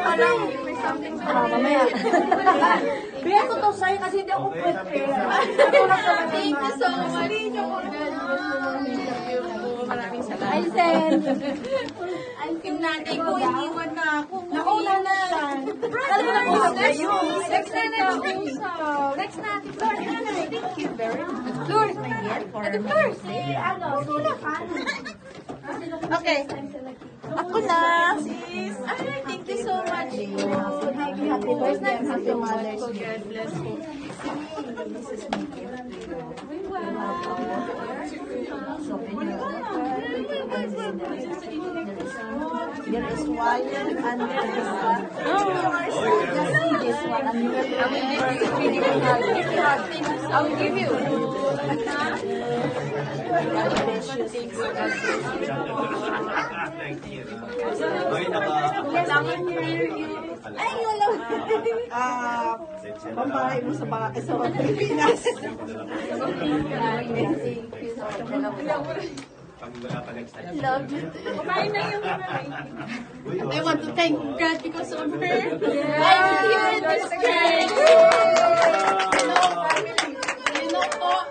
May something to Mamaya. Bigyan ko to sa'yo kasi hindi ako prepare. Thank you so much. Maraming salamat. Ay, Sen. Yung nanay ko, iniwan na ako. Nauna na siya. Next na natin. Next natin. Lord, thank you very much. Lord, my gift for my birthday. Okay. Ako na, sis. Ay, thank you so much. Happy birthday and happy Mother's Day. God bless you. There is wire under this one. Just see this one. And you will I will give you. Ay, wala. Pambahay mo sa Pilipinas. Love you. I want to thank God because of her. I'm here in this church. You know po,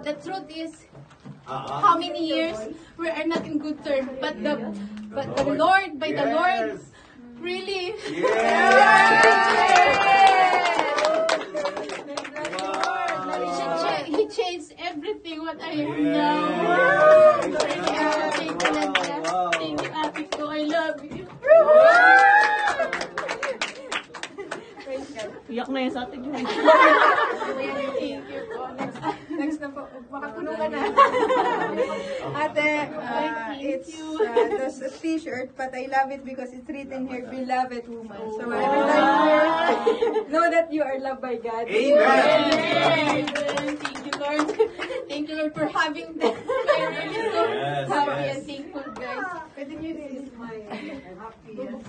the truth is, how many years we are not in good terms, but the Lord, by the Lord, really. He changed everything what I am now. Thank you, Nadia. Thank you, Ate ko. I love you. Iyak na yan sa atin. Thank you po. Next na po, makapuno ka na. Ate, it's just a t-shirt, but I love it because it's written here, beloved woman. So every time you wear it, know that you are loved by God. Amen. Thank you, Lord. Thank you, Lord, for having them. I'm really so happy and thankful, guys. Pwede niyo this is my happiest.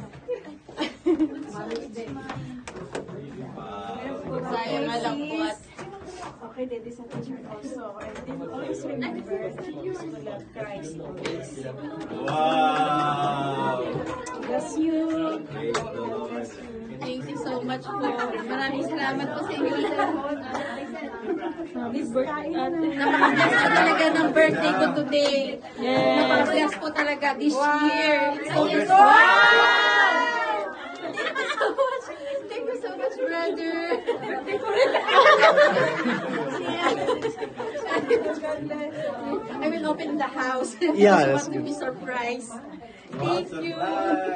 Sayang nga lang po at Okay, that is a t-shirt also. And always remember that you love Christ always. Wow! Bless you. thank you so much po. Maraming salamat po sa inyo. Happy birthday, ate. Napaka-bless po talaga ng birthday ko today. Napaka-bless po talaga this year. It's always Thank you so much, brother. I will open the house. Yeah, I that's want to be surprised. Thank you.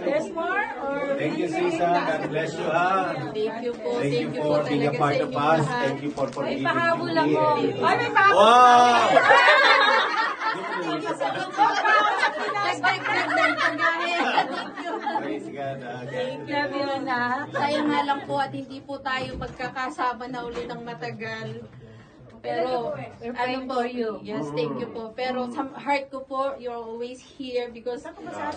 There's more? Or Thank you, Sisa. God bless you, ha? Thank you po. Thank you po for being a talaga part sa of inyong us. lahat. Thank you for forgiving me. Ay, may bago! Wow! Praise God. Love you, anak. Sayang nga lang po at hindi po tayo magkakasama na uli ng matagal. Pero, ano po, yes, thank you po. Pero sa heart ko po, you're always here because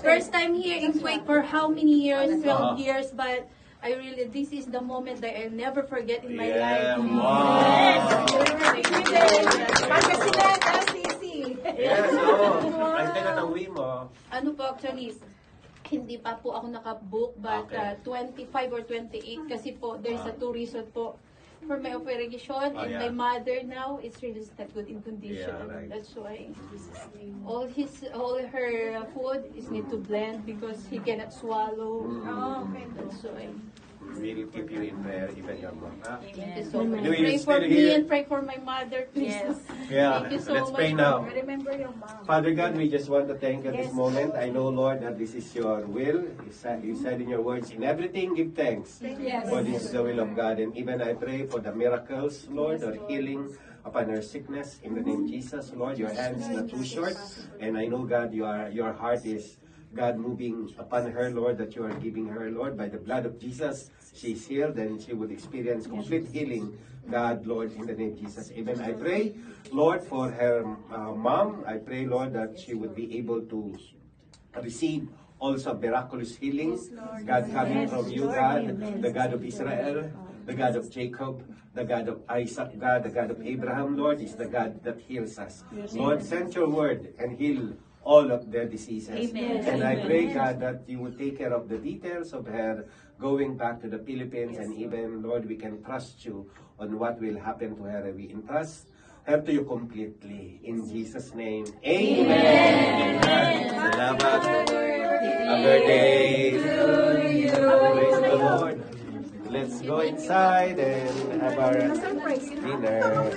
first time here in Kuwait for how many years? 12 years, but I really, this is the moment that I'll never forget in my Yeah, life. wow! Pagkasilan, Sisi. Yes, oh. Ay, tinatawin mo. Ano po actually, hindi pa po ako nakabook but Okay. 25 or 28 kasi po there's a two reason po for my operation and yeah. my mother now is really not good in condition. Yeah, right. That's why all her food is need to blend because he cannot swallow. Oh, okay. That's why. We'll keep you in prayer, even your mom, ha? Thank you so much. Anyway, Pray you're for still me here. and pray for my mother, please. Yeah, Thank you so let's much. pray now. Remember your mom. Father God, we just want to thank you at this moment. I know, Lord, that this is your will. You said in your words, in everything give thanks. Yes. For this is the will of God. And even I pray for the miracles, Lord, or healing upon her sickness. In the name of Jesus, Lord, your hands not too short. And I know, God, your heart is, God, moving upon her, Lord, that you are giving her, Lord, by the blood of Jesus. She is healed and she will experience complete healing, God, Lord, in the name of Jesus. Even I pray, Lord, for her mom. I pray, Lord, that she would be able to receive also miraculous healing. God, coming from you, God, the God of Israel, the God of Jacob, the God of Isaac, God, the God of Abraham, Lord, is the God that heals us. Lord, send your word and heal all of their diseases. Amen. And I pray, God, that you will take care of the details of her going back to the Philippines, and even, Lord, we can trust you on what will happen to her. We entrust her to you completely. In Jesus' name, amen. Salamat. Happy birthday to you. Praise the Lord. Let's go inside and have our dinner.